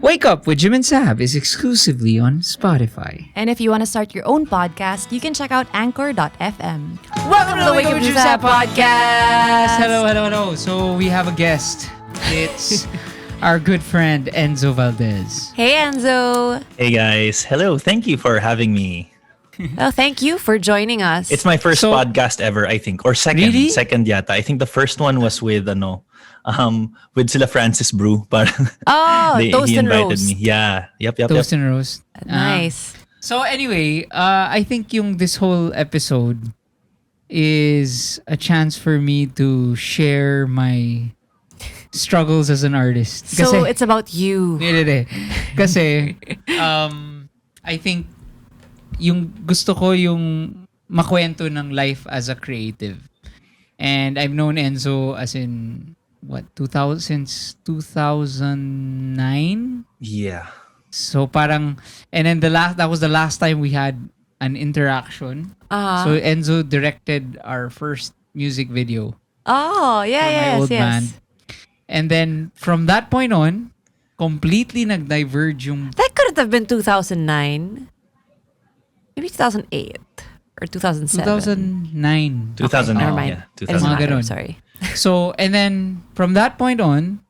Wake Up with Jim and Saab is exclusively on Spotify. And if you want to start your own podcast, you can check out anchor.fm. Welcome to the Wake Up with Jim and Saab podcast! Hello. So we have a guest. It's our good friend Enzo Valdez. Hey, Enzo. Hey guys, hello. Thank you for having me. Oh, thank you for joining us. It's my first podcast ever, I think, or second. Really? Second yata. I think the first one was with sila Francis Brew, but Toast he and invited Roast. me. Yeah, yep. Toast and Roast. Nice. So anyway, I think this whole episode is a chance for me to share my struggles as an artist. So it's about you. Kasi I think yung gusto ko yung makwento ng life as a creative. And I've known Enzo as in since 2009. Yeah. So parang, and then that was the last time we had an interaction. So Enzo directed our first music video. Oh, for my old band. And then from that point on, completely nag-diverge yung... That could have been 2009. Maybe 2008 or 2007. 2009. 2009. Never mind. Yeah, It doesn't 2009. matter. Ganon. Sorry. So, and then from that point on,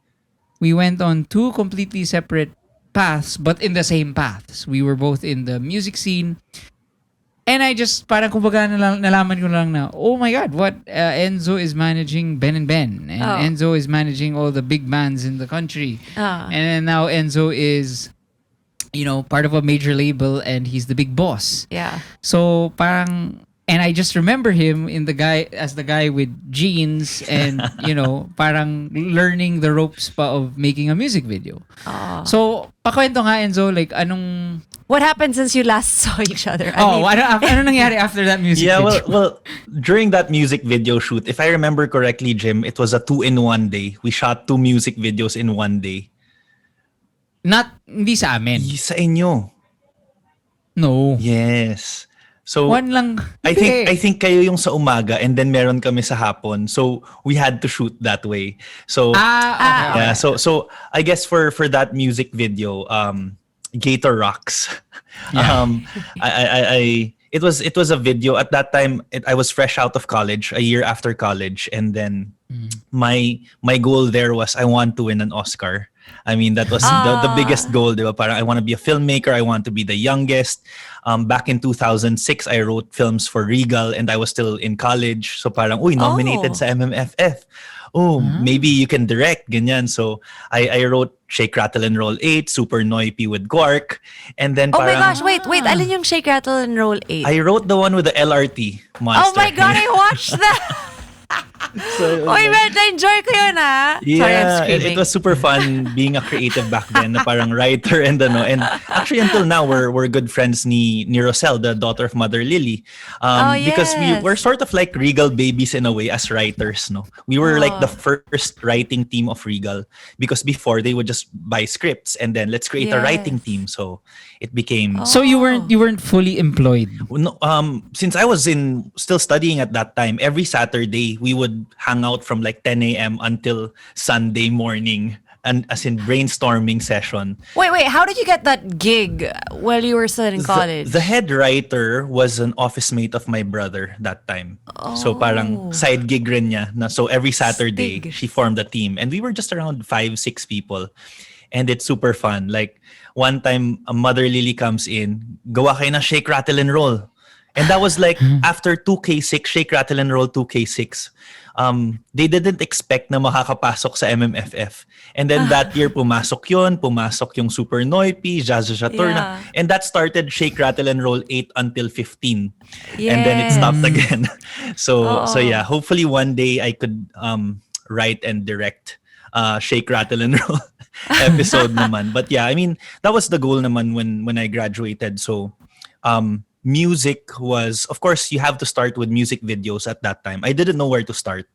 we went on two completely separate paths, but in the same paths. We were both in the music scene. And I just, parang kumbaga nalaman ko lang na, oh my God, Enzo is managing Ben&Ben. And Enzo is managing all the big bands in the country. And then now Enzo is, part of a major label and he's the big boss. Yeah. So parang, and I just remember him as the guy with jeans and, parang learning the ropes pa of making a music video. So, pakwento nga Enzo, like anong... What happened since you last saw each other? Ano nangyari after that music video? Yeah, well, during that music video shoot, if I remember correctly, Jim, it was a 2-in-1 day. We shot 2 music videos in one day. Hindi sa amin. Sa inyo. No. Yes. So One lang. I think kayo yung sa umaga and then meron kami sa hapon. So we had to shoot that way. So Okay. yeah, so I guess for that music video, Gator Rocks. Yeah. It was a video at that time. I was fresh out of college, a year after college, and then my goal there was I want to win an Oscar. I mean, that was the biggest goal, diba? Parang I want to be a filmmaker. I want to be the youngest. Back in 2006, I wrote films for Regal and I was still in college. So parang, nominated sa MMFF. Maybe you can direct, ganyan. So I wrote Shake, Rattle, and Roll 8, Super Noipy with Quark. And then Oh my parang, gosh, wait. Alin yung Shake, Rattle, and Roll 8? I wrote the one with the LRT monster. Oh my God, I watched that! na-enjoy ko yun Sorry, I'm Yeah, screaming. it was super fun being a creative back then, na parang writer and actually until now we're good friends ni Rosel, the daughter of Mother Lily. Because we were sort of like Regal babies in a way as writers, no. We were like the first writing team of Regal because before they would just buy scripts and then let's create a writing team. So it became So you weren't fully employed. No, since I was still studying at that time, every Saturday we would hang out from like 10 a.m. until Sunday morning, and as in brainstorming session. Wait, how did you get that gig while you were still in college? The head writer was an office mate of my brother that time. So parang side gig rin niya. So every Saturday, Stig. she formed a team. And we were just around 5-6 people. And it's super fun. Like one time, a Mother Lily comes in, gawa kayo na Shake, Rattle, and Roll. And that was like after 2K6, Shake, Rattle, and Roll 2K6. They didn't expect na makakapasok sa MMFF. And then that year, pumasok yung Super Noipy, Jaturna. And that started Shake, Rattle, and Roll 8 until 15. And then it stopped again. So yeah, hopefully one day I could write and direct Shake, Rattle, and Roll episode naman. But yeah, I mean, that was the goal naman when I graduated. So music was, of course, you have to start with music videos at that time. I didn't know where to start.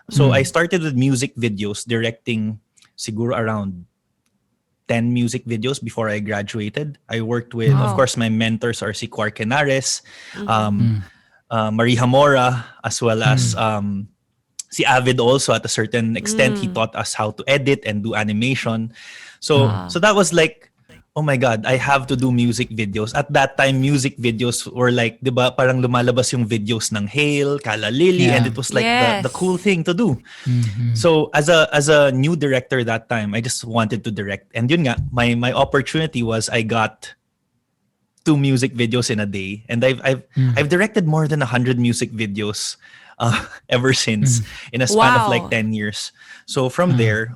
So I started with music videos, directing siguro around 10 music videos before I graduated. I worked with, of course, my mentors are si Quark Henares, Marie Hamora, as well as si Avid also. At a certain extent, he taught us how to edit and do animation. So that was like, oh my God, I have to do music videos. At that time, music videos were like, di ba, parang lumalabas yung videos ng Hail, Callalily, and Yeah. it was like the Yes. cool thing to do. Mhm. So as a new director that time, I just wanted to direct. And yun nga, my opportunity was I got 2 music videos in a day, and I've directed more than 100 music videos ever since in a span of like Wow. 10 years. So from there,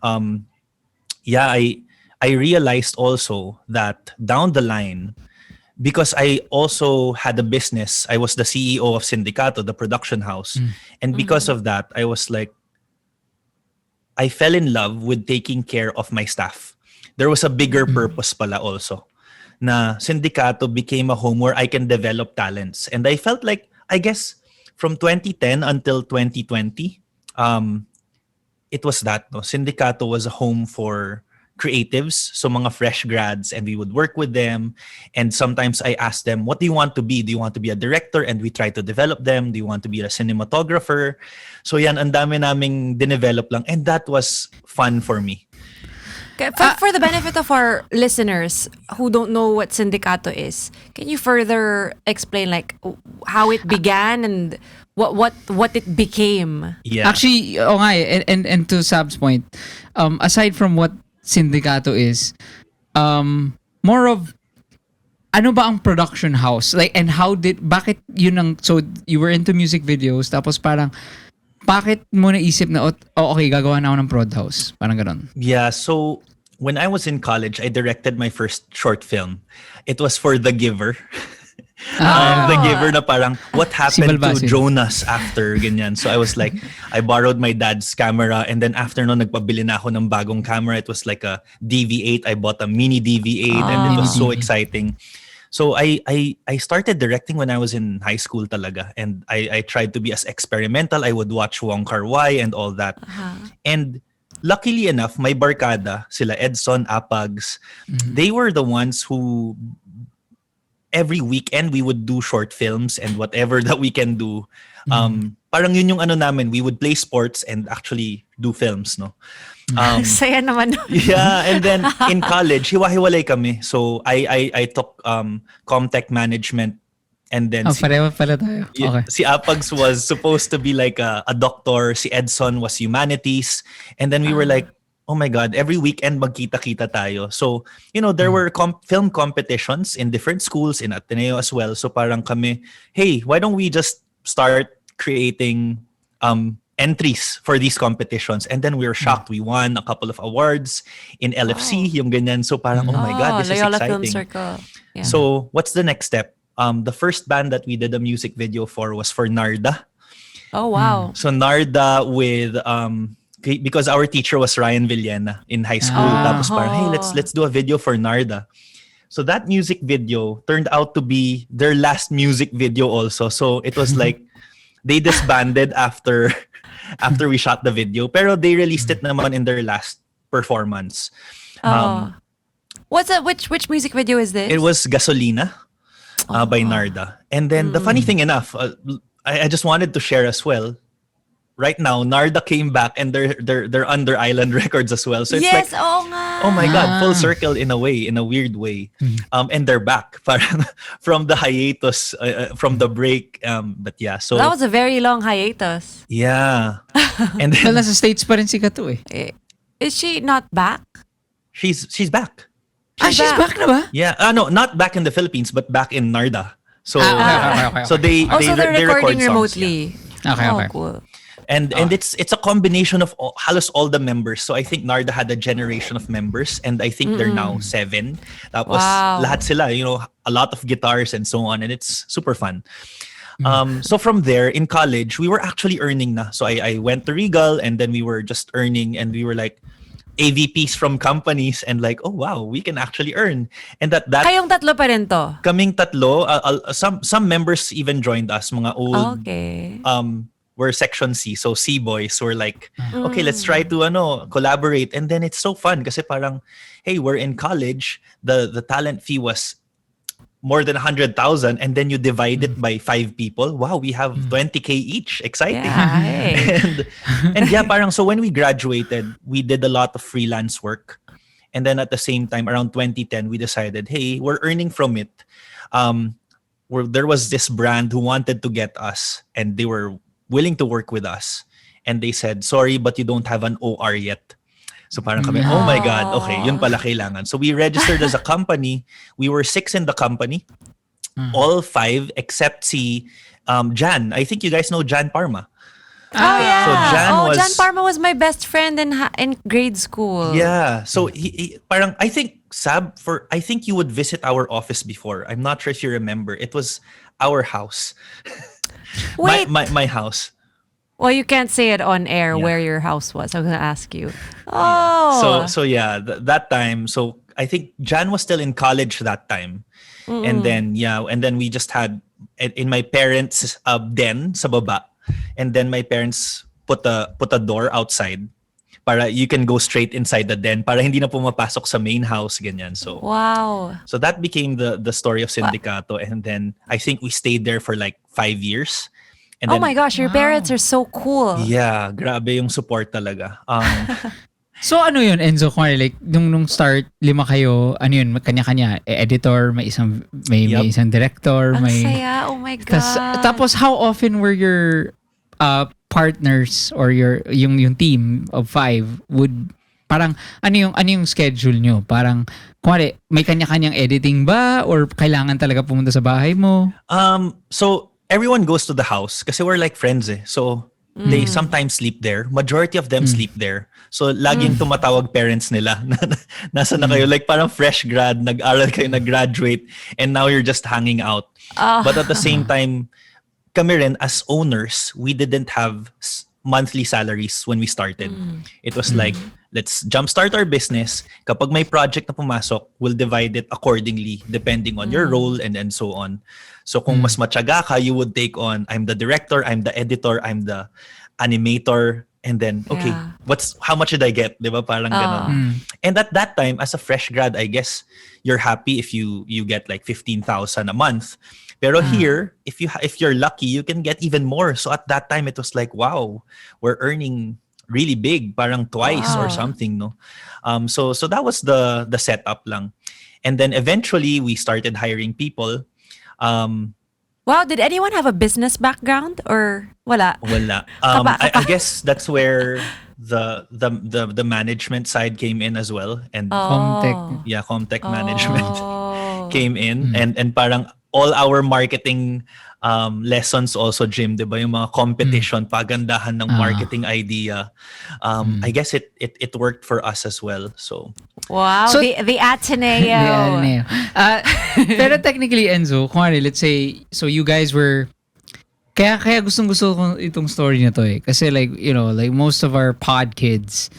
yeah, I realized also that down the line, because I also had a business, I was the CEO of Sindikato, the production house, and because of that, I was like, I fell in love with taking care of my staff. There was a bigger purpose pala also, na Sindikato became a home where I can develop talents. And I felt like, I guess, from 2010 until 2020, it was that. No? Sindikato was a home for creatives, so mga fresh grads, and we would work with them. And sometimes I asked them, what do you want to be? Do you want to be a director? And we try to develop them. Do you want to be a cinematographer? So yan, ang dami naming dinevelop lang. And that was fun for me. Okay, for the benefit of our listeners who don't know what Sindikato is, can you further explain like how it began and what it became? Yeah. Actually, oo nga eh, and to Sab's point, aside from what Sindikato is, more of ano ba ang production house? Like, and bakit yun ang, so you were into music videos, tapos parang, bakit mo naisip na, okay, gagawa na ako ng prod house? Parang ganon. Yeah, so when I was in college, I directed my first short film. It was for The Giver. The Giver na parang, what happened to Balbasin. Jonas after ganyan. So I was like, I borrowed my dad's camera, and then after no, nagpabili na ako ng bagong camera. It was like a DV8. I bought a mini DV8 and it was so exciting. So I started directing when I was in high school talaga, and I tried to be as experimental. I would watch Wong Kar-wai and all that. And luckily enough, my barkada, sila Edson, Apags, they were the ones who every weekend we would do short films and whatever that we can do. Parang yun yung ano namin, we would play sports and actually do films, no? Saya naman. Yeah, and then in college, hiwa-hiwalay kami. So I took Comtech management, and then Pareho pala tayo. Okay. si Apags was supposed to be like a doctor, si Edson was humanities, and then we were like, oh my God, every weekend magkita-kita tayo. So, you know, there were film competitions in different schools, in Ateneo as well. So parang kami, hey, why don't we just start creating entries for these competitions? And then we were shocked. We won a couple of awards in LFC, yung ganyan. So parang, oh my God, this Loyola is Film exciting. Circle. Yeah. So what's the next step? The first band that we did a music video for was for Narda. Oh wow. So Narda with because our teacher was Ryan Villena in high school. Tapos parang, hey, let's do a video for Narda. So that music video turned out to be their last music video also. So it was like they disbanded after we shot the video, pero they released it naman in their last performance. What's that? Which music video is this? It was Gasolina by Narda. And then the funny thing enough, I just wanted to share as well. Right now, Narda came back and they're under Island Records as well. So it's yes, like, oo nga. oh my God, full circle in a way, in a weird way. And they're back parang from the hiatus, from the break. But yeah, so That was a very long hiatus. yeah. And Well, then nasa States pa rin si Kato eh. Is she not back? she's back. She's back na ba? Yeah, no, not back in the Philippines, but back in Narda. So Okay. so they Also, they're they record recording songs, remotely. yeah. Okay. Oh, cool. And it's a combination of halos all the members. So I think Narda had a generation of members, and I think they're now 7. Tapos Wow. lahat sila, you know, a lot of guitars and so on, and it's super fun. So from there, in college, we were actually earning na. So I went to Regal, and then we were just earning, and we were like AVPs from companies, and like, oh wow, we can actually earn. And that Kayong tatlo pa rin to? kaming tatlo, some members even joined us, mga old Okay. we're section C, so C boys were like, okay, let's try to collaborate. And then it's so fun kasi parang, hey, we're in college, the talent fee was more than 100,000, and then you divide it by 5 people. Wow, we have 20K each. Exciting. Yeah, hey. and yeah, parang so when we graduated, we did a lot of freelance work. And then at the same time, around 2010, we decided, hey, we're earning from it. There was this brand who wanted to get us, and they were willing to work with us. And they said, sorry, but you don't have an OR yet. So parang kami, oh my God, okay, yun pala kailangan. So we registered as a company. We were 6 in the company. All 5 except Jan. I think you guys know Jan Parma. Oh yeah. So Jan Parma was my best friend in grade school. Yeah. So he parang I think I think you would visit our office before. I'm not sure if you remember. It was our house. Wait. my house. Well, you can't say it on air where your house was. I was gonna ask you. Oh. So yeah, that time. So I think Jan was still in college that time. And then we just had in my parents' den sa baba. And then my parents put a door outside para you can go straight inside the den para hindi na pumapasok sa main house ganyan. So Wow. So that became the story of Sindikato, and then I think we stayed there for like 5 years. And Oh then, my gosh, your parents are so cool. yeah, grabe yung support talaga. So ano yun, Enzo? Kung like, nung start, 5 kayo, ano yun, kanya-kanya, editor, may isang director, Ang Mm. saya. Oh my God. Tapos how often were your partners or yung team of 5 would parang ano yung schedule nyo? Parang kunwari, may kanya-kanyang editing ba or kailangan talaga pumunta sa bahay mo? So everyone goes to the house kasi we're like friends eh. So they sometimes sleep there. Majority of them sleep there. So laging tumatawag parents nila. Nasa na kayo? Like parang fresh grad, nag-aral kayo, nag-graduate, and now you're just hanging out. But at the same time, kami rin as owners, we didn't have monthly salaries when we started. It was like, let's jumpstart our business. Kapag may project na pumasok, we'll divide it accordingly depending on your role and so on. So kung mas matyaga ka, you would take on, I'm the director, I'm the editor, I'm the animator, and then, okay, how much did I get? Diba? Parang ganon. And at that time, as a fresh grad, I guess you're happy if you get like 15,000 a month. Pero here, if you're lucky, you can get even more. So at that time, it was like, wow, we're earning really big, parang twice or something, no? So that was the setup lang. And then eventually, we started hiring people. Wow, did anyone have a business background or wala? Wala. I guess that's where the management side came in as well, and Comtech. yeah, Comtech management came in, and parang all our marketing lessons also, Jim, di ba? Yung mga competition, pagandahan ng marketing idea. I guess it worked for us as well. So Wow, So- the Ateneo. Yeah. Pero technically, Enzo, kung let's say, so you guys were, kaya gustong-gusto ko itong story na to eh. Kasi like, like most of our pod kids,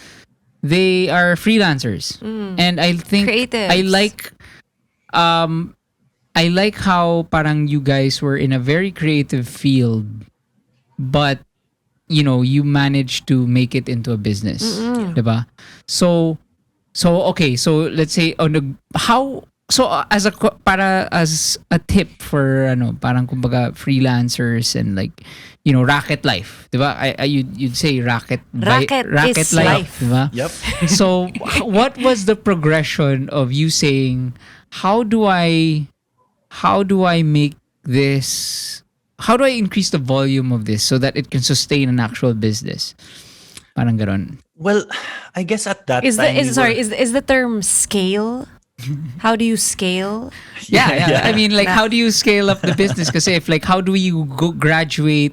they are freelancers. And I think, Creatives. I like how parang you guys were in a very creative field, but, you managed to make it into a business. Diba? So okay, so let's say as a tip for parang kumbaga freelancers and like racket life, diba? You'd say racket is life. diba? yep. So what was the progression of you saying, how do I make this, how do I increase the volume of this so that it can sustain an actual business? Parang ganon. Well, I guess at that Is time is the term scale? How do you scale? Yeah. I mean, like, how do you scale up the business? Kasi if like, how do you graduate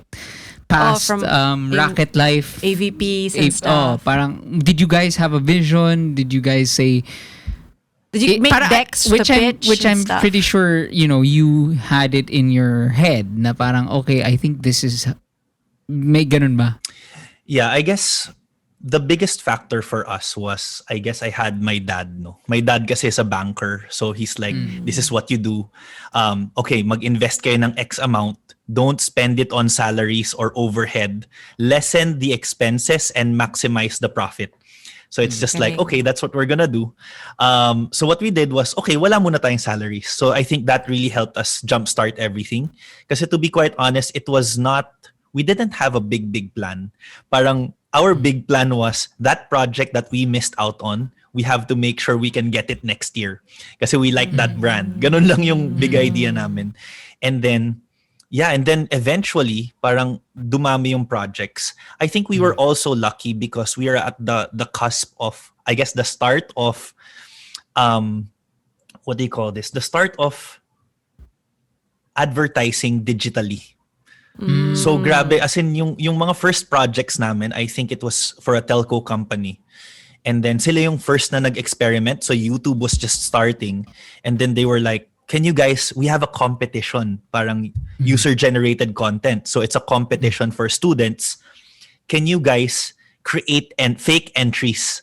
past from racket life? AVPs and stuff. Parang, did you guys have a vision? Did you guys say, Did you make decks to pitch which and I'm stuff? pretty sure, you had it in your head na parang, okay, I think this is, may ganun ba? Yeah, I guess the biggest factor for us was, I guess I had my dad, no? My dad kasi is a banker. So he's like, this is what you do. Okay, mag-invest kayo ng X amount. Don't spend it on salaries or overhead. Lessen the expenses and maximize the profit. So it's just like, okay, that's what we're gonna do. So what we did was, okay, wala muna tayong salaries. So I think that really helped us jumpstart everything. Kasi to be quite honest, it was not, we didn't have a big plan. Parang our big plan was that project that we missed out on, we have to make sure we can get it next year. Kasi we like that brand. Ganun lang yung big idea namin. And then, yeah, and then eventually, parang dumami yung projects. I think we were also lucky because we are at the cusp of, I guess, the start of, what do you call this? The start of advertising digitally. So grabe, as in yung mga first projects namin, I think it was for a telco company. And then sila yung first na nag-experiment. So YouTube was just starting. And then they were like, can you guys, we have a competition, parang user-generated content. So it's a competition for students. Can you guys create fake entries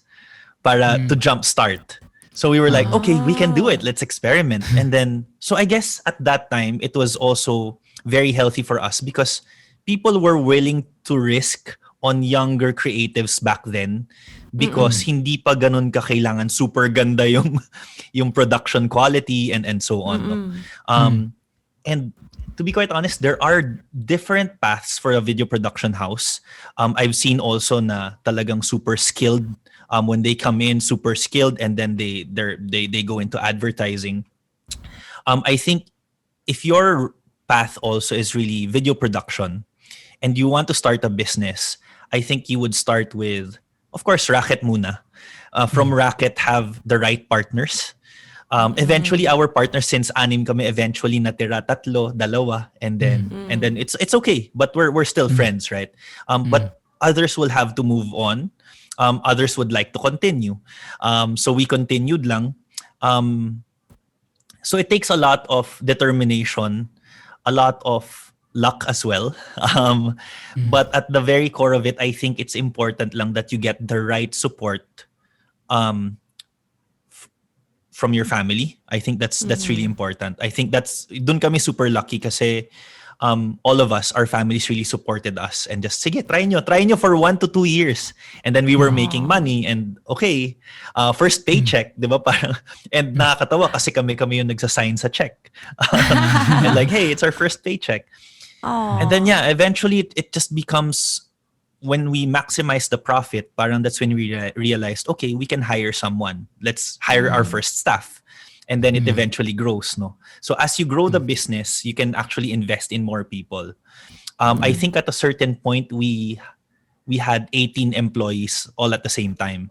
para to jumpstart? So we were like, okay, we can do it. Let's experiment. And then, so I guess at that time, it was also very healthy for us because people were willing to risk on younger creatives back then because hindi pa ganun kakailangan super ganda yung production quality and so on. No? And to be quite honest, there are different paths for a video production house. I've seen also na talagang super skilled when they come in, super skilled, and then they go into advertising. I think if your path also is really video production and you want to start a business, I think you would start with, of course, Racket muna. From Racket, have the right partners. Eventually, our partners, since anim kami, eventually natira tatlo, dalawa, and then it's okay. But we're still friends, right? But others will have to move on. Others would like to continue. So we continued lang. So it takes a lot of determination, a lot of luck as well. But at the very core of it, I think it's important lang that you get the right support from your family. I think that's really important. I think dun kami super lucky kasi all of us, our families really supported us and just, sige, try nyo for 1 to 2 years. And then we were making money and okay, first paycheck, di ba? Parang, and nakakatawa kasi kami yung nagsasign sa check. And like, hey, it's our first paycheck. And then yeah, eventually it just becomes, when we maximize the profit, parang that's when we realized, okay, we can hire someone. Let's hire our first staff. And then it eventually grows, no? So as you grow the business, you can actually invest in more people. I think at a certain point, we had 18 employees all at the same time.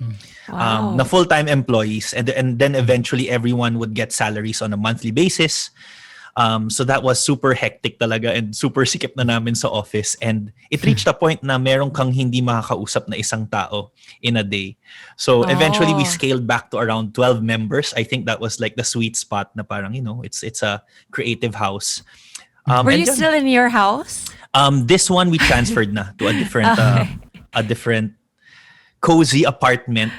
Wow. Na full-time employees. And then eventually everyone would get salaries on a monthly basis. So that was super hectic talaga and super sikip na namin sa office. And it reached a point na meron kang hindi makakausap na isang tao in a day. So eventually we scaled back to around 12 members. I think that was like the sweet spot na parang, it's a creative house. Were you still in your house? This one we transferred na to a different cozy apartment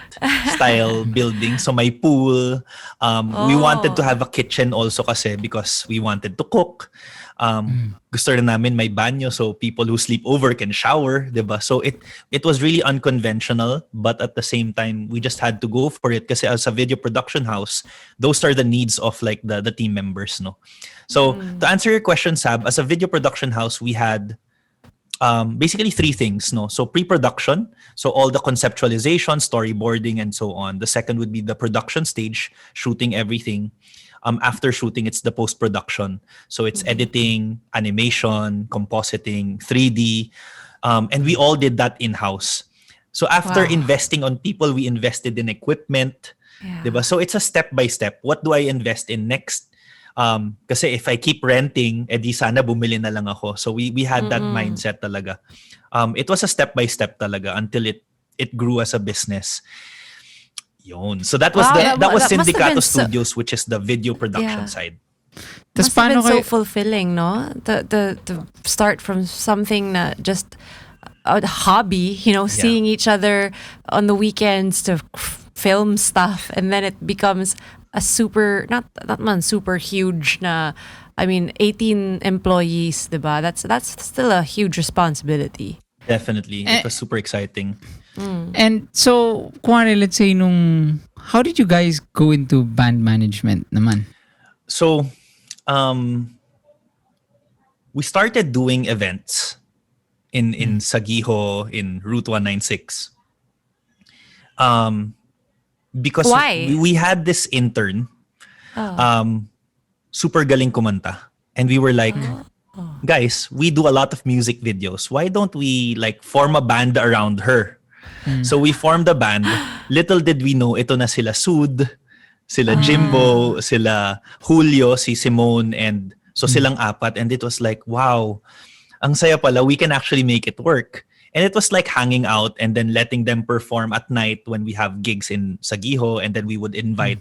style building. So may pool. We wanted to have a kitchen also kasi because we wanted to cook. Gusto rin namin may banyo so people who sleep over can shower, diba? So it was really unconventional, but at the same time we just had to go for it kasi as a video production house, those are the needs of like the team members, no? So to answer your question, Saab, as a video production house, we had basically 3 things, no? So pre-production, so all the conceptualization, storyboarding, and so on. The second would be the production stage, shooting everything. After shooting, it's the post-production. So it's editing, animation, compositing, 3D, and we all did that in-house. So after investing on people, we invested in equipment, diba? So it's a step-by-step. What do I invest in next? Kasi if I keep renting, edi sana bumili na lang ako. So we had that mindset talaga. It was a step-by-step talaga until it grew as a business. Yun. So that was that was must have Sindikato been Studios, which is the video production side. Tas Must have been paano so kayo- fulfilling, no? The start from something na just a hobby, seeing each other on the weekends to film stuff, and then it becomes a super, not man super huge na, 18 employees, diba? That's still a huge responsibility. Definitely. It was super exciting. And so, kuwari, let's say how did you guys go into band management naman? So we started doing events in Sagiho in Route 196. Because Why? we had this intern, Oh. super galing kumanta, and we were like, guys, we do a lot of music videos. Why don't we like form a band around her? So we formed a band. Little did we know, ito na sila Sud, sila Jimbo, sila Julio, si Simone, and so silang apat. And it was like, wow, ang saya pala, we can actually make it work. And it was like hanging out and then letting them perform at night when we have gigs in Sagiho, and then we would invite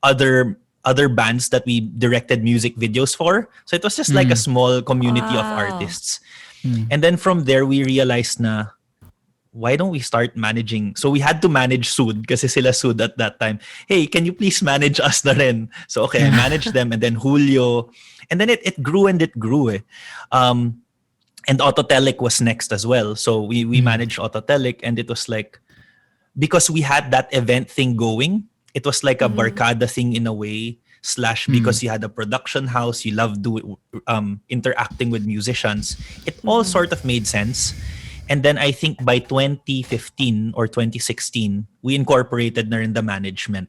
other bands that we directed music videos for. So it was just like a small community of Wow. artists. And then from there, we realized na, why don't we start managing? So we had to manage Sud kasi sila Sud at that time. Hey, can you please manage us na rin? So okay, I managed them, and then Julio. And then it grew and it grew eh. And Autotelic was next as well. So we managed Autotelic, and it was like, because we had that event thing going, it was like a barkada thing in a way, / because you had a production house, you love interacting with musicians. It all sort of made sense. And then I think by 2015 or 2016, we incorporated na rin the management.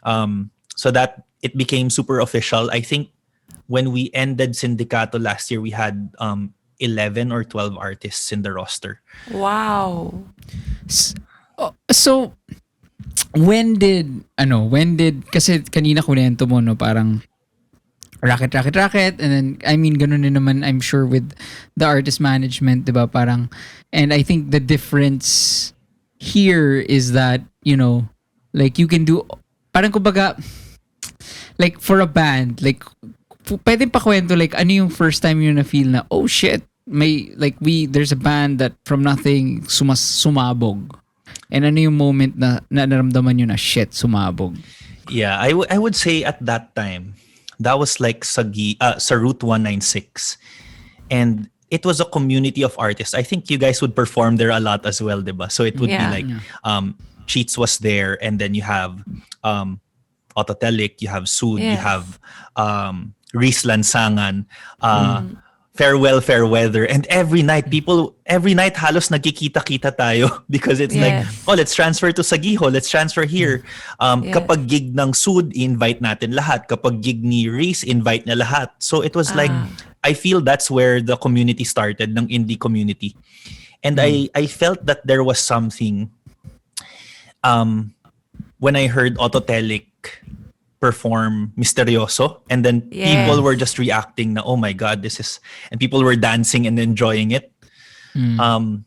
So that it became super official. I think when we ended Sindikato last year, we had 11 or 12 artists in the roster. Wow. So, when did, kasi kanina kunento mo, no, parang racket, and then, I mean, ganun din naman, I'm sure, with the artist management, diba, parang, and I think the difference here is that, like, you can do, parang kumbaga, like, for a band, like, pwede pa kwento, like, ano yung first time yun na feel na, oh shit, there's a band that from nothing, sumabog. And ano yung moment na naramdaman nyo na, shit, sumabog? Yeah, I would say at that time, that was like sa Route 196. And it was a community of artists. I think you guys would perform there a lot as well, diba? So it would be like, Cheats was there, and then you have Autotelic, you have Sud, you have Reese Lansangan, Farewell, Fair Weather. And every night halos nagkikita-kita tayo because it's like, oh, let's transfer to Sagiho, let's transfer here. Kapag gig ng Sud, invite natin lahat. Kapag gig ni Reese, invite na lahat. So it was like, I feel that's where the community started, ng indie community. And I felt that there was something when I heard Autotelic perform Misterioso, and then people were just reacting na, oh my God, and people were dancing and enjoying it. And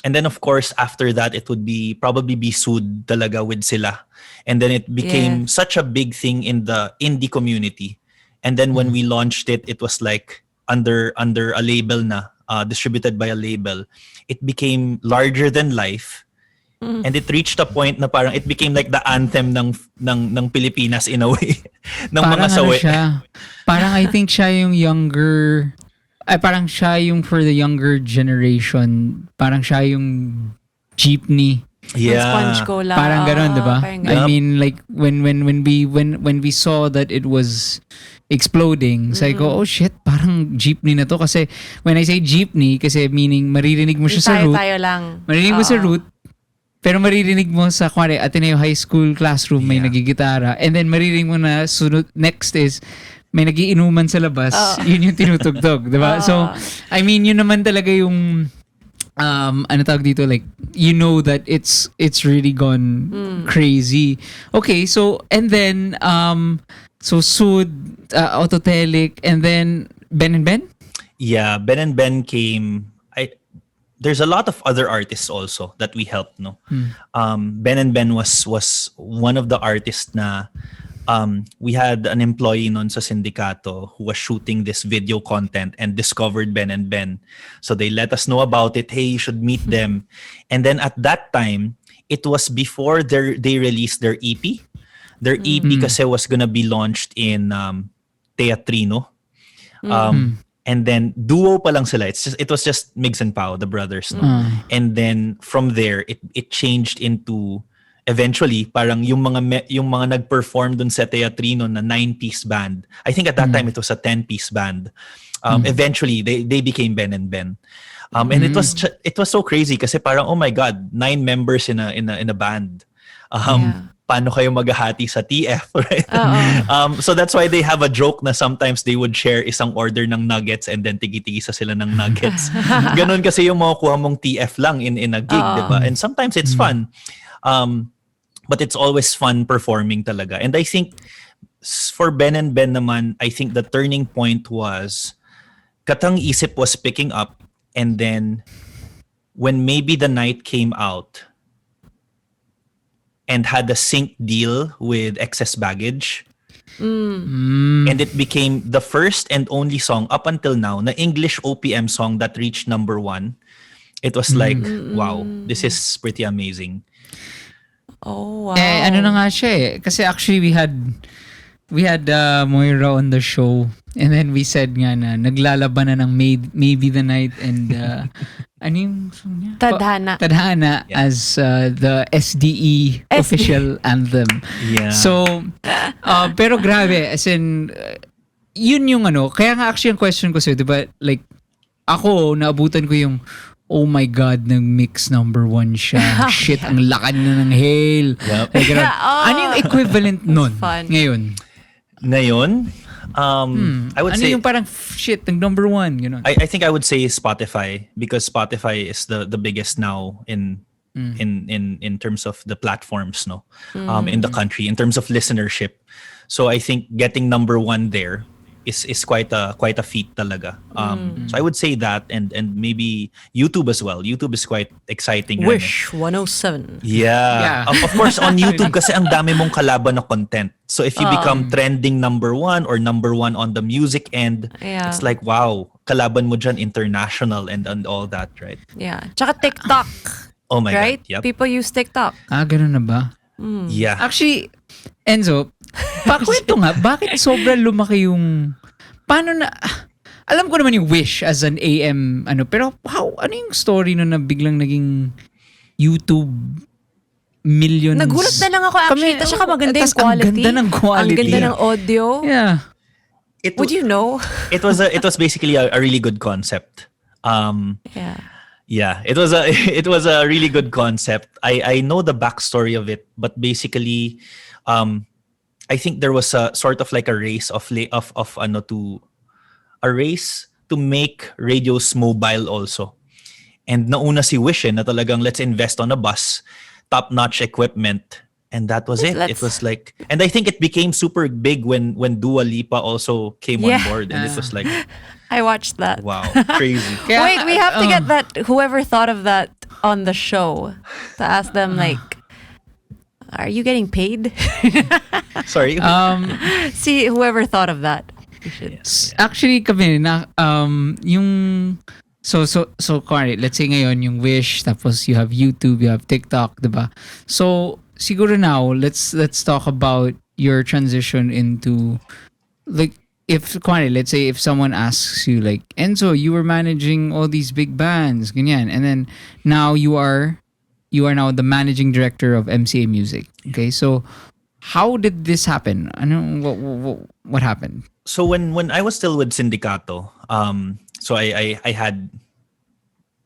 then of course after that it would probably be Sud talaga with sila, and then it became such a big thing in the indie community. And then when we launched it, it was like under a label na, distributed by a label. It became larger than life. And it reached a point na parang it became like the anthem ng Pilipinas in a way. ng Parang mga sawi. Siya, parang I think siya yung parang siya yung for the younger generation. Parang siya yung jeepney. Yeah. Sponge cola. Parang ganon, diba? Parang I ganon. mean, like when we saw that it was exploding, sabi ko, oh shit, parang jeepney na to. Kasi when I say jeepney, kasi meaning maririnig mo siya sa route. Tayo lang. Maririnig mo sa route. Pero maririnig mo sa Ateneo High School classroom may nagigitara, and then maririnig mo na sunod next is may nagiinuman sa labas, yun yung tinutugtog, diba? So I mean, yun naman talaga yung ano tawag dito, like that it's really gone crazy. Okay, so and then so Sud, Autotelic, and then Ben&Ben? Yeah, Ben&Ben came. There's a lot of other artists also that we helped, no. Ben&Ben was one of the artists na we had an employee noon sa Sindikato who was shooting this video content and discovered Ben&Ben. So they let us know about it. Hey, you should meet them. And then at that time, it was before they released their EP. Their EP kasi was gonna be launched in Teatrino. And then duo pa lang sila. It was just Migs and Pao, the brothers, no. And then from there it changed into eventually parang yung mga nag-perform dun sa Teatrino na 9-piece band. I think at that time it was a 10-piece band. Eventually they became Ben&Ben. And it was so crazy kasi parang, oh my God, 9 members in a band. Yeah. Paano kayo maghahati sa TF, right? Oo. So that's why they have a joke na sometimes they would share isang order ng nuggets and then tigi-tigisa sila ng nuggets. Ganon kasi yung makukuha mong TF lang in a gig, di ba? And sometimes it's fun. But it's always fun performing talaga. And I think for Ben and Ben naman, I think the turning point was Katang Isip was picking up, and then when Maybe the Night came out and had a sync deal with Excess Baggage, and it became the first and only song up until now na English OPM song that reached #1. It was like, wow, this is pretty amazing. Oh, wow. ano na nga siya eh. Kasi actually we had Moira on the show, and then we said nga na naglalaban na ng Maybe the Night and ano yung song niya? Tadhana as the SDE official anthem. Yeah. So pero grabe, as in yun yung ano, kaya nga actually yung question ko sa'yo, diba, like ako naabutan ko yung oh my God, nag-mix #1 siya. Shit, ang lakad na ng hail. Yep. Like, ano yung equivalent nun fun. ngayon? I would ano say yung parang shit, ng #1, you know. I think I would say Spotify, because Spotify is the biggest now in terms of the platforms, no, in the country, in terms of listenership. So I think getting #1 there is quite a feat talaga. So I would say that, and maybe YouTube as well. YouTube is quite exciting. Wish 107. Yeah. Of course, on YouTube kasi ang dami mong kalaban na content. So if you become trending #1 or #1 on the music end, it's like, wow, kalaban mo dyan international and all that, right? Yeah. Tsaka TikTok. Oh my right? God. Yep. People use TikTok. Ganun na ba? Yeah. Actually, Enzo, pakwento nga, bakit sobrang lumaki yung paano na alam ko naman yung Wish as an AM pero ano yung story na biglang naging YouTube millions? Nagulat na lang ako actually. Tapos saka maganda yung tas quality. Ang ganda ng quality. Ang ganda ng audio. Yeah. Would you know? It was basically a really good concept. Yeah. Yeah, it was a really good concept. I know the backstory of it, but basically, I think there was a sort of like a race to make radios mobile also. And nauna si Wish na talagang let's invest on a bus, top-notch equipment, and that was it. It was like, and I think it became super big when Dua Lipa also came on board, and it was like, I watched that. wow, crazy. Wait, we have to get that, whoever thought of that on the show, to ask them like, are you getting paid? Sorry. See, whoever thought of that. Actually kami na yung so let's say ngayon yung Wish, tapos you have YouTube, you have TikTok, diba? So siguro now let's talk about your transition into, like, let's say if someone asks you like, Enzo, you were managing all these big bands, ganyan, and then now you are now the managing director of MCA Music. Okay, so how did this happen? What happened? So when I was still with Sindikato, so I had,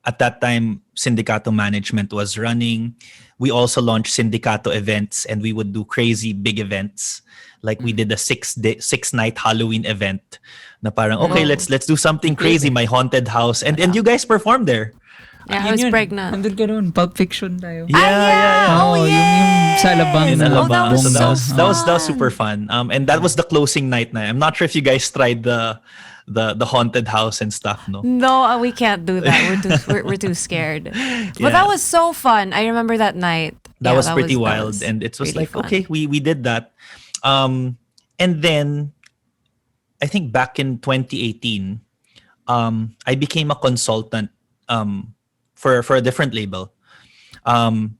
at that time, Sindikato management was running. We also launched Sindikato events, and we would do crazy big events. Like we did a 6-night Halloween event. Na parang, okay, let's do something crazy. My haunted house, and you guys performed there. Yeah, I was pregnant. Nandun ka nun, Pulp Fiction tayo. Yeah. Oh, yung sa Alabang. In Alabang. that was So so that was super fun. And that was the closing night na. I'm not sure if you guys tried the haunted house and stuff, no? No, we can't do that. We're too scared. But that was so fun. I remember that night. That was pretty wild, and it was really like, fun. okay, we did that. And then I think back in 2018, I became a consultant for a different label.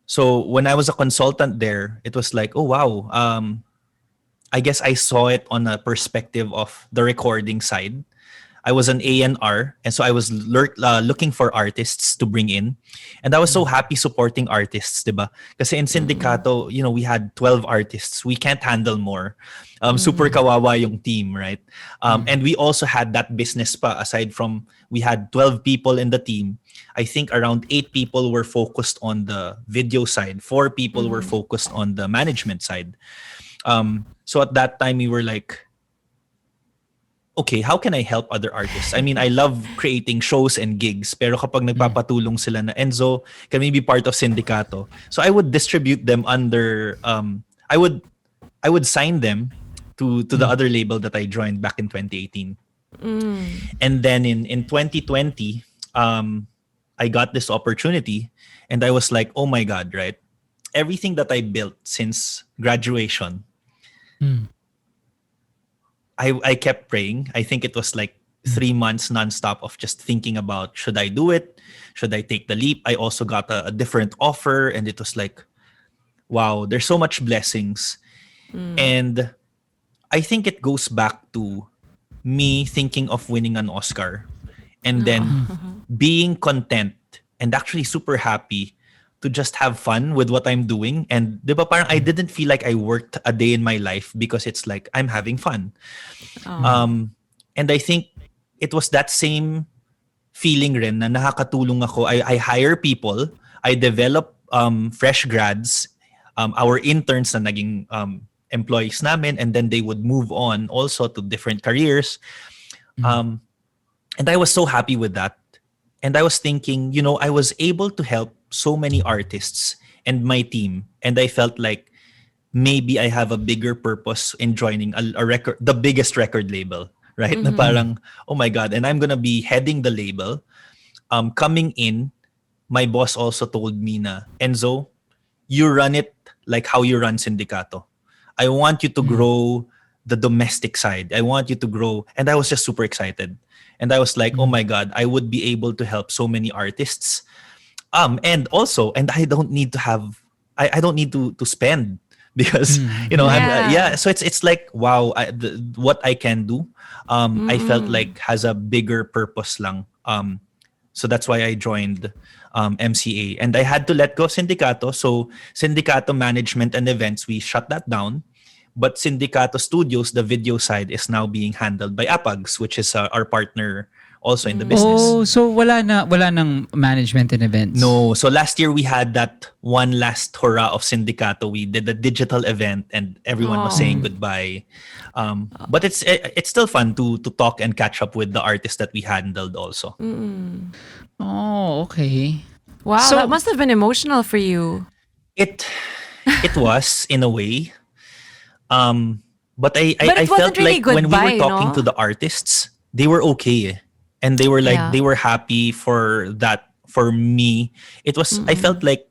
So when I was a consultant there, it was like, oh wow, I guess I saw it on a perspective of the recording side. I was an A&R, and so I was looking for artists to bring in. And I was so happy supporting artists, diba? Kasi in Sindicato, we had 12 artists. We can't handle more. Super kawawa yung team, right? And we also had that business pa, aside from we had 12 people in the team. I think around 8 people were focused on the video side. 4 people were focused on the management side. So at that time, we were like, okay, how can I help other artists? I mean, I love creating shows and gigs, pero kapag nagpapatulong sila na, Enzo, can we be part of Sindikato? So I would distribute them under, I would sign them to the other label that I joined back in 2018. And then in 2020, I got this opportunity, and I was like, oh my God, right? Everything that I built since graduation, I kept praying. I think it was like 3 months nonstop of just thinking about, should I do it? Should I take the leap? I also got a different offer, and it was like, wow, there's so much blessings. And I think it goes back to me thinking of winning an Oscar, and then being content and actually super happy to just have fun with what I'm doing. And di ba, parang I didn't feel like I worked a day in my life, because it's like I'm having fun. And I think it was that same feeling rin na nakakatulong ako. I hire people, I develop fresh grads, our interns na naging employees namin, and then they would move on also to different careers. And I was so happy with that. And I was thinking, I was able to help so many artists and my team. And I felt like maybe I have a bigger purpose in joining a record, the biggest record label, right? Na parang, oh my God, and I'm gonna be heading the label. Coming in, my boss also told me na, Enzo, you run it like how you run Sindicato. I want you to grow the domestic side. I want you to grow. And I was just super excited. And I was like, oh my God, I would be able to help so many artists. And I don't need to have, I don't need to spend, because, so it's like, wow, what I can do, I felt like has a bigger purpose lang. So that's why I joined MCA. And I had to let go of Sindicato. So Sindicato Management and Events, we shut that down. But Sindicato Studios, the video side, is now being handled by Apags, which is our partner also in the business. Oh, so wala nang management and events. No. So last year we had that one last hurrah of Sindicato. We did a digital event and everyone was saying goodbye. But it's still fun to talk and catch up with the artists that we handled also. Oh, okay. Wow, So- that must have been emotional for you. It was, in a way. But I But it felt wasn't really like when we goodbye, were talking no? to the artists, they were okay. And they were like, Yeah. they were happy for that. For me, it was, I felt like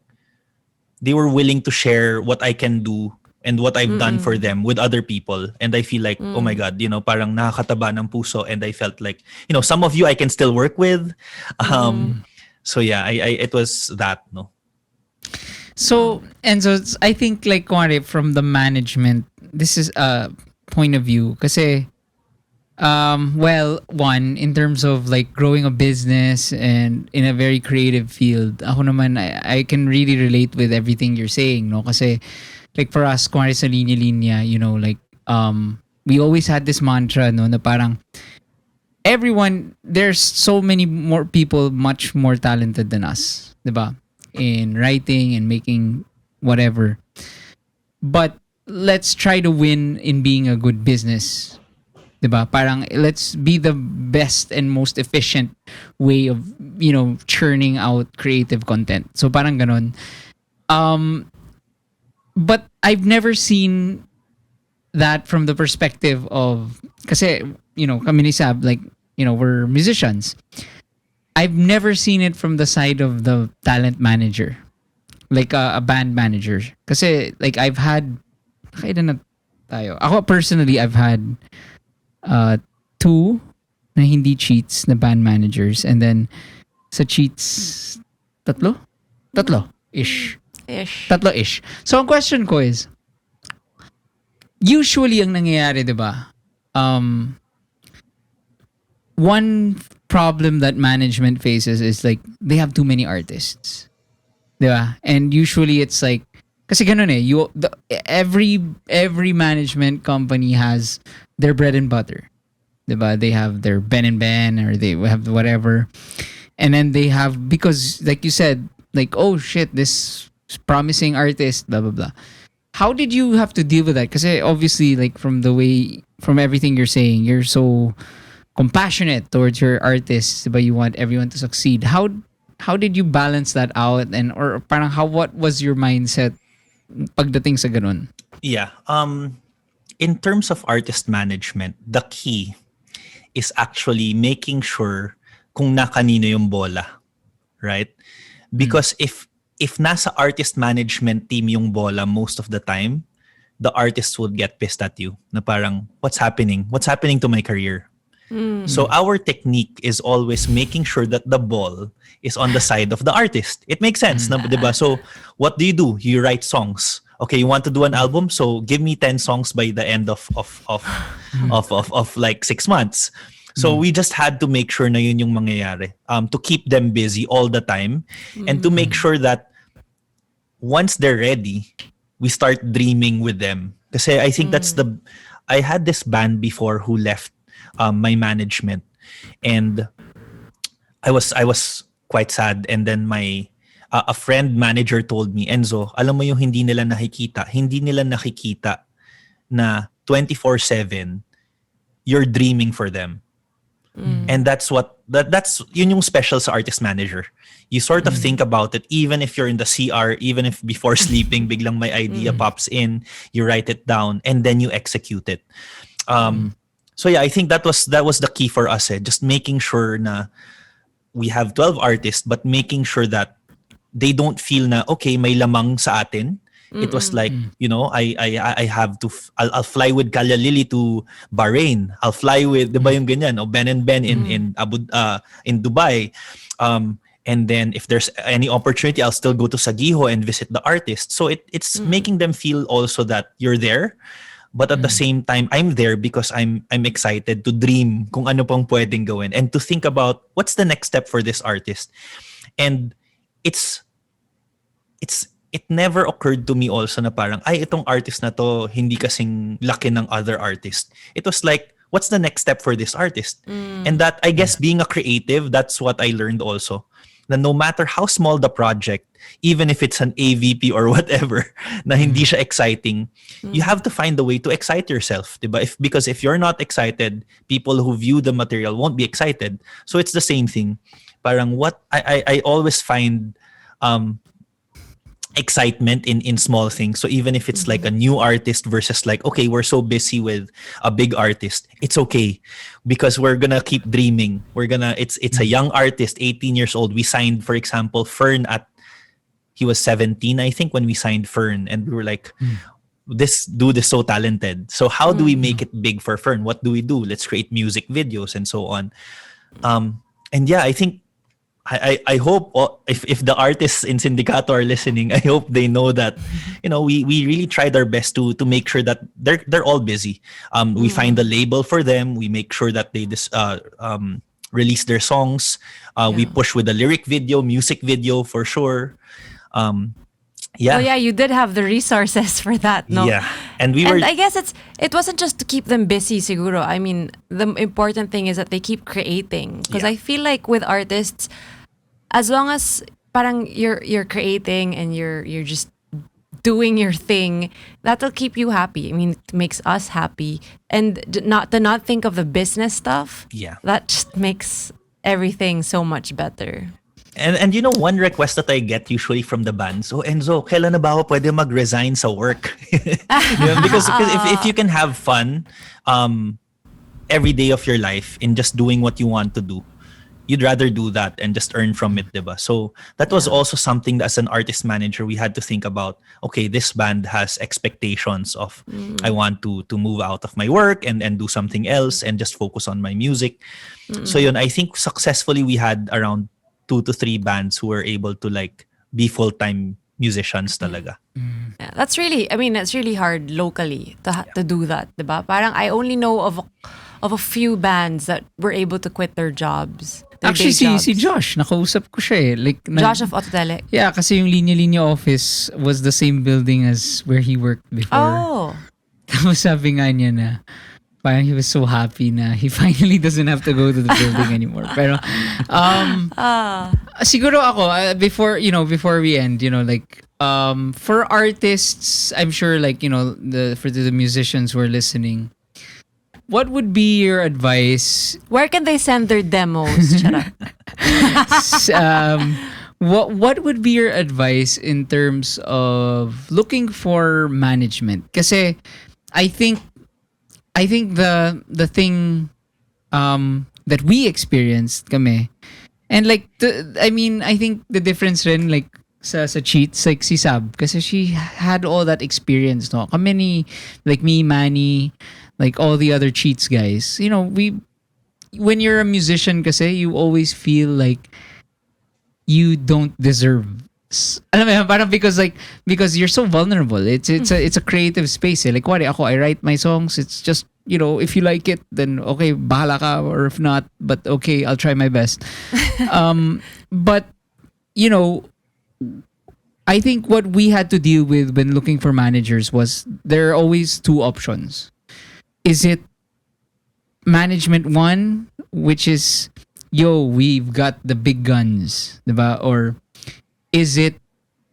they were willing to share what I can do and what I've done for them with other people. And I feel like, oh my God, parang nakakataba ng puso. And I felt like, some of you I can still work with. So yeah, it was that, no? So, Enzo, I think like kunwari, from the management, this is a point of view. Kasi, well, one, in terms of like growing a business and in a very creative field, ako naman, I can really relate with everything you're saying, no? Kasi, like for us, kunwari sa linya-linya, like, we always had this mantra, no, na parang, everyone, there's so many more people much more talented than us, diba? In writing and making whatever. But let's try to win in being a good business. Diba? Parang let's be the best and most efficient way of, churning out creative content. So parang ganon. But I've never seen that from the perspective of, kasi, kami ni Saab, like, we're musicians. I've never seen it from the side of the talent manager. Like a band manager. Kasi, like, I've had, kailan na tayo? Ako personally, I've had 2 na hindi cheats na band managers. And then, sa cheats, tatlo? Tatlo-ish. Ish. Tatlo-ish. So, ang question ko is, usually ang nangyayari, di ba? one problem that management faces is like they have too many artists. Diba? And usually it's like kasi ganun eh, every management company has their bread and butter. Diba? They have their Ben&Ben or they have whatever. And then they have, because like you said, like, oh shit, this promising artist, blah blah blah. How did you have to deal with that? Because obviously, like from everything you're saying, you're so compassionate towards your artists, but you want everyone to succeed. How did you balance that out, and or parang what was your mindset pagdating sa ganun? Yeah. In terms of artist management, the key is actually making sure kung na kanino yung bola, right? Because if nasa artist management team yung bola most of the time, the artists would get pissed at you. Na parang, what's happening? What's happening to my career? So our technique is always making sure that the ball is on the side of the artist. It makes sense, na, diba? So what do? You write songs. Okay, you want to do an album? So give me 10 songs by the end of like 6 months. So we just had to make sure na yun yung mangyayari. To keep them busy all the time and to make sure that once they're ready, we start dreaming with them. Kasi I think I had this band before who left my management, and I was quite sad. And then my a friend manager told me, Enzo, alam mo yung hindi nila nakikita na 24/7 you're dreaming for them. And that's yun yung special sa artist manager. You sort of think about it even if you're in the CR, even if before sleeping biglang may idea pops in, you write it down and then you execute it. So yeah, I think that was the key for us. Just making sure na we have 12 artists, but making sure that they don't feel na okay, may lamang sa atin. It was like, I have to I'll fly with Callalily to Bahrain. I'll fly with, 'di ba yung ganyan, o Ben&Ben in Dubai. And then if there's any opportunity, I'll still go to Sagiho and visit the artist. So it's making them feel also that you're there. But at the same time, I'm there because I'm excited to dream kung ano pang pwedeng gawin and to think about what's the next step for this artist. And it never occurred to me also na parang, ay, itong artist na to, hindi kasing laki ng other artist. It was like, what's the next step for this artist? And that, I guess, being a creative, that's what I learned also. Na no matter how small the project, even if it's an AVP or whatever, na hindi siya exciting, you have to find a way to excite yourself, diba? Because if you're not excited, people who view the material won't be excited. So it's the same thing. Parang what I always find excitement in small things. So even if it's like a new artist versus like, okay, we're so busy with a big artist, it's okay because we're gonna keep dreaming. It's a young artist, 18 years old. We signed, for example, Fern he was 17, I think, when we signed Fern, and we were like, this dude is so talented. So how do we make it big for Fern? What do we do? Let's create music videos and so on. And yeah, I think I hope if the artists in Sindikato are listening, I hope they know that we really tried our best to make sure that they're all busy. We find a label for them. We make sure that they release their songs. We push with the lyric video, music video for sure. Yeah. Oh yeah, you did have the resources for that, no? Yeah, and I guess it wasn't just to keep them busy, siguro. I mean, the important thing is that they keep creating. Because I feel like with artists, as long as parang you're creating and you're just doing your thing, that'll keep you happy. I mean, it makes us happy, and not think of the business stuff. Yeah, that just makes everything so much better. And one request that I get usually from the bands, so Enzo, kailan na ba ako pwede mag-resign sa work? Because if you can have fun every day of your life in just doing what you want to do, you'd rather do that and just earn from it, diba? So that was also something that as an artist manager, we had to think about, okay, this band has expectations of I want to move out of my work and do something else and just focus on my music. So yun, I think successfully we had around 2 to 3 bands who were able to like be full-time musicians talaga. Yeah, that's really hard locally to do that, diba? Parang I only know of a few bands that were able to quit their jobs. Their Actually, day jobs. si Josh, nakausap ko siya eh. Like, Josh of Autotele. Yeah, kasi yung linya-linya office was the same building as where he worked before. Oh. Tapos sabi nga niya na parang he was so happy na he finally doesn't have to go to the building anymore. Pero siguro ako before we end, like for artists, I'm sure like for the musicians who are listening, what would be your advice? Where can they send their demos? Charot. What would be your advice in terms of looking for management? Kasi I think the thing that we experienced kami, and like I think the difference rin like sa cheats like si Saab kasi she had all that experience, no? Kami ni like me, Manny, like all the other cheats guys. When you're a musician kasi you always feel like you don't deserve. Alam mo yun, parang because you're so vulnerable. It's a creative space. Like what I write my songs. It's just if you like it, then okay, bahala ka, or if not, but okay, I'll try my best. But I think what we had to deal with when looking for managers was there are always two options. Is it management one, which is we've got the big guns, diba? Or is it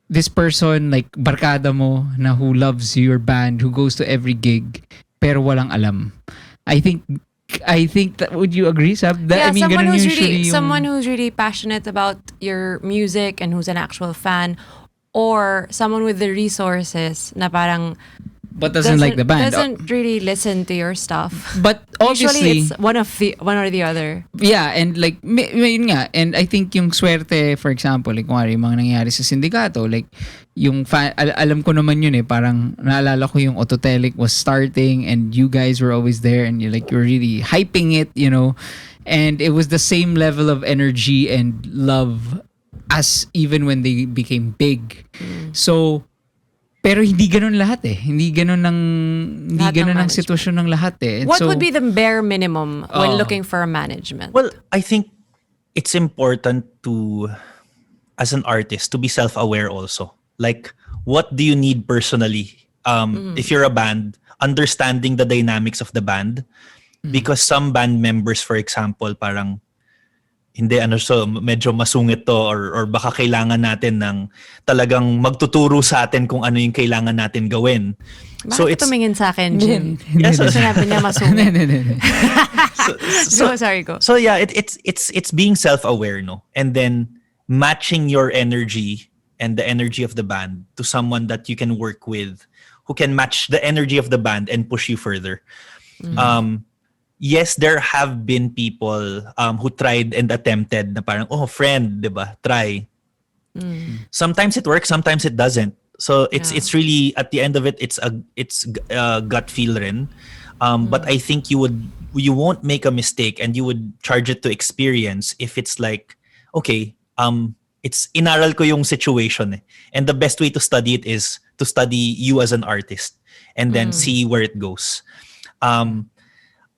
this person like barkada mo na who loves your band, who goes to every gig pero walang alam? I think that, would you agree, Sab? That, Yeah, ganun someone who's really passionate about your music and who's an actual fan, or someone with the resources na parang but doesn't like the band. Doesn't really listen to your stuff. But obviously, usually it's one or the other. Yeah, and like yun nga, and I think yung swerte, for example, like yung mga nangyayari sa Sindikato, like yung alam ko naman yun parang naalala ko yung Autotelic was starting and you guys were always there and you're really hyping it, and it was the same level of energy and love as even when they became big. So pero hindi ganun lahat Hindi ganun ang sitwasyon ng lahat And what so, would be the bare minimum when looking for a management? Well, I think it's important to, as an artist, to be self-aware also. Like, what do you need personally? If you're a band, understanding the dynamics of the band. Because some band members, for example, parang hindi so medyo masungit to, or baka kailangan natin ng talagang magtuturo sa atin kung ano yung kailangan natin gawin. Bakit So it's tumingin sa akin, Jim? Yeah, so- Sinabi niya masungit. so, Sorry ko. So yeah, it's being self-aware, no? And then matching your energy and the energy of the band to someone that you can work with who can match the energy of the band and push you further. Yes, there have been people who tried and attempted na parang, friend, diba? Try. Sometimes it works, sometimes it doesn't. So it's really, at the end of it, it's a gut feel rin. But I think you won't make a mistake and you would charge it to experience if it's like, okay, it's inaral ko yung situation and the best way to study it is to study you as an artist and then see where it goes.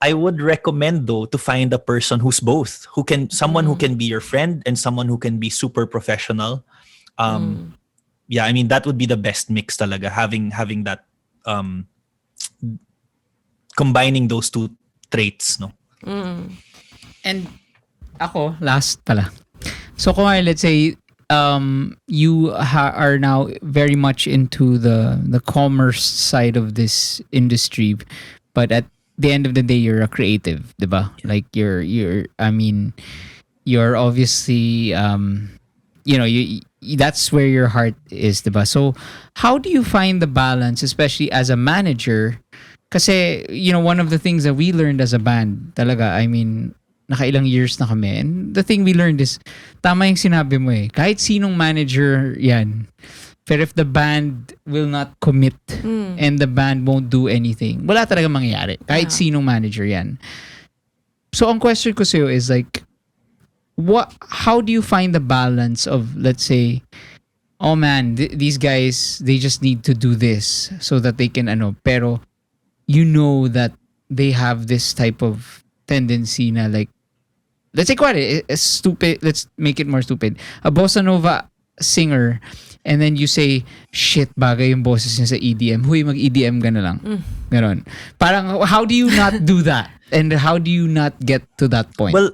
I would recommend though to find a person who's both, someone who can be your friend and someone who can be super professional. Yeah, I mean that would be the best mix talaga, having that combining those two traits, no. And ako last pala. So kung let's say you are now very much into the commerce side of this industry, but at the end of the day you're a creative, diba? Like you're obviously that's where your heart is, diba? So how do you find the balance, especially as a manager? Kasi one of the things that we learned as a band talaga, nakailang years na kami, and the thing we learned is tama yung sinabi mo kahit sinong manager yan, pero if the band will not commit and the band won't do anything, wala talaga mangyayari kahit sinong manager yan. So ang question ko sa'yo is like, how do you find the balance of, let's say, oh man, these guys, they just need to do this so that they can pero that they have this type of tendency na like, let's say stupid, let's make it more stupid. A bossa nova singer, and then you say, shit, bagay yung boses niya sa EDM. Huy, mag-EDM ka na lang. Ganon. Parang, how do you not do that? And how do you not get to that point? Well,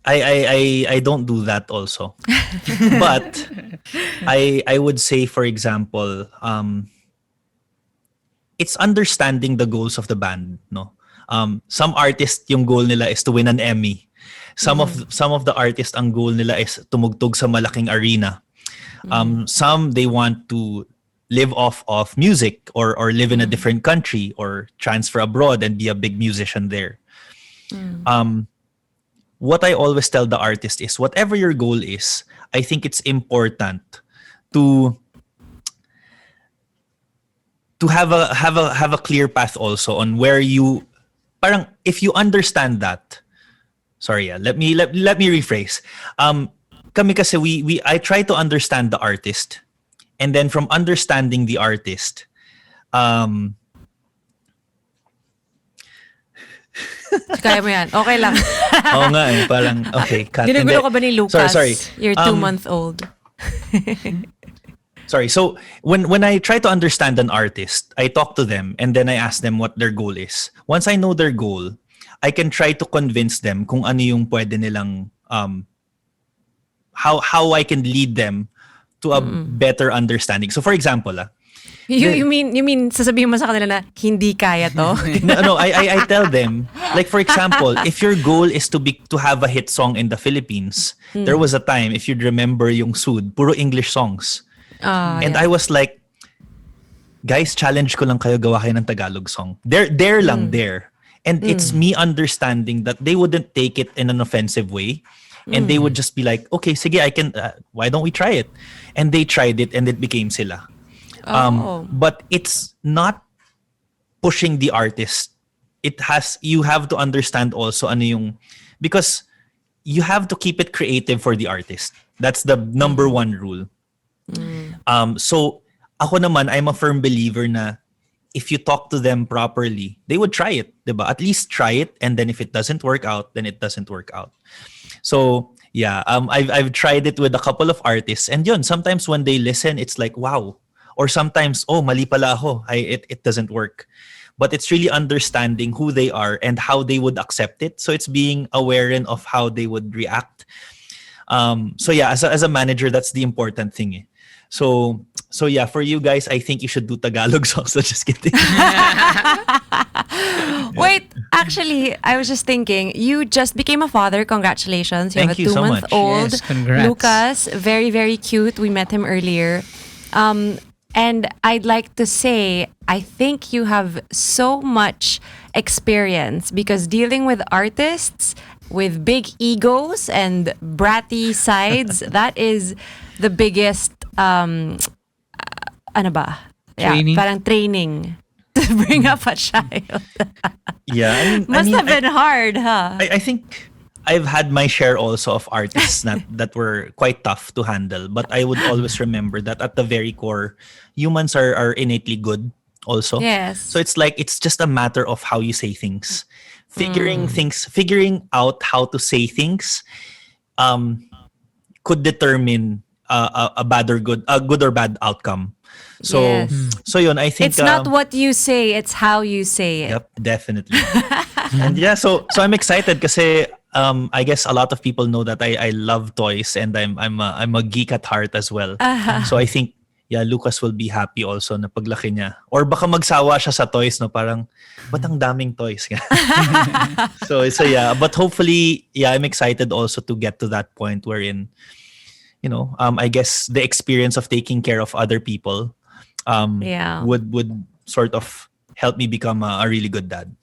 I don't do that also. But I would say, for example, it's understanding the goals of the band, no? Some artists, yung goal nila is to win an Emmy. Some of the artists, ang goal nila is tumugtog sa malaking arena. Some, they want to live off of music or live in a different country or transfer abroad and be a big musician there. What I always tell the artist is, whatever your goal is, I think it's important to have a clear path also on where you, parang if you understand that. Sorry, let me rephrase. Kami kasi I try to understand the artist, and then from understanding the artist, Kaya mo yan. Okay lang. Oo nga eh, parang okay, cut. Ginugulo ka ba ni Lucas? Sorry. You're 2-month-old. Sorry. So when I try to understand an artist, I talk to them and then I ask them what their goal is. Once I know their goal, I can try to convince them kung ano yung pwede nilang how I can lead them to a better understanding. So for example, You mean sasabihin mo sa kanila na hindi kaya to? no, I tell them, like for example, if your goal is to have a hit song in the Philippines, there was a time, if you'd remember yung Sud, puro English songs. And I was like, guys, challenge ko lang kayo, gawa kayo ng Tagalog song. They're lang there. And it's me understanding that they wouldn't take it in an offensive way. And they would just be like, okay, sige, I can, why don't we try it? And they tried it and it became sila. But it's not pushing the artist. You have to understand also ano yung, because you have to keep it creative for the artist. That's the number one rule. So ako naman, I'm a firm believer na if you talk to them properly, they would try it, diba? At least try it, and then if it doesn't work out, then it doesn't work out. So yeah, I've tried it with a couple of artists, and yun, sometimes when they listen, it's like, wow. Or sometimes, oh, mali pala ako. It doesn't work. But it's really understanding who they are and how they would accept it. So it's being aware of how they would react. So yeah, as a manager, that's the important thing. Eh. So yeah, for you guys, I think you should do Tagalog songs. So just kidding. Wait, actually, I was just thinking, you just became a father. Congratulations. You Thank have a you so much. 2-month-old Yes, congrats. Lucas. Very, very cute. We met him earlier. And I'd like to say, I think you have so much experience because dealing with artists with big egos and bratty sides, that is the biggest, ano ba? Training? Yeah, parang training to bring up a child. Yeah. Must have been hard, huh? I think I've had my share also of artists that were quite tough to handle. But I would always remember that at the very core, humans are innately good also. Yes. So it's like, it's just a matter of how you say things. Figuring out how to say things could determine a good or bad outcome. So, Yes. so yun, I think... It's not what you say, it's how you say it. Yep, definitely. And yeah, so I'm excited kasi I guess a lot of people know that I love toys and I'm a geek at heart as well. So I think yeah, Lucas will be happy also na paglaki niya. Or baka magsawa siya sa toys, no? Parang, ba't ang daming toys? so yeah, but hopefully, yeah, I'm excited also to get to that point wherein, you know, I guess the experience of taking care of other people would sort of help me become a really good dad.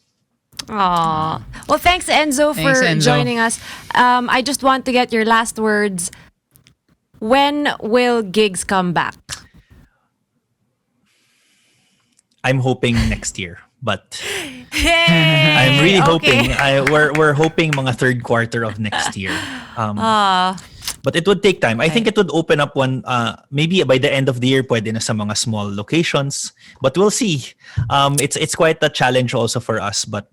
Aww. Well, thanks, Enzo, for Enzo. joining us. I just want to get your last words. When will gigs come back? I'm hoping next year, but Hey, I'm really okay. hoping. We're hoping mga third quarter of next year. But But it would take time. I think it would open up one, maybe by the end of the year, pwede na sa mga small locations. But we'll see. It's quite a challenge also for us. But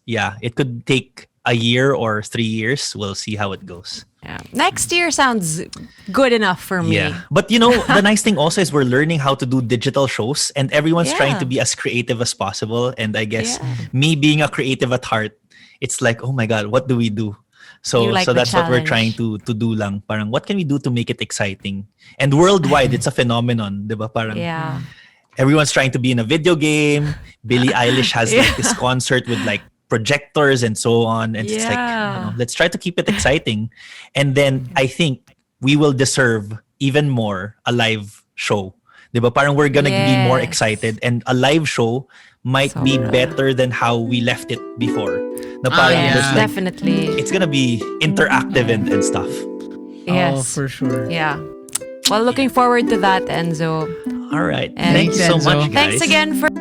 yeah, it could take a year or 3 years. We'll see how it goes. Yeah. Next year sounds good enough for me. Yeah. But the nice thing also is we're learning how to do digital shows, and everyone's trying to be as creative as possible. And I guess me being a creative at heart, it's like, oh my God, what do we do? So like so the that's what we're challenge. trying to do lang. Parang what can we do to make it exciting? And worldwide, it's a phenomenon, 'di ba? Parang Yeah. everyone's trying to be in a video game. Billie Eilish has like this concert with like projectors and so on. And it's like, let's try to keep it exciting. And then I think we will deserve even more a live show. 'Di ba? Parang we're gonna be more Yes. excited, and a live show might be better than how we left it before. Na parang yeah. there's like, Definitely. it's gonna be interactive and stuff. Yes. Oh, for sure. Yeah. Well, looking forward to that, Enzo. All right. And Thanks so Thanks, much, Enzo. guys. Thanks again for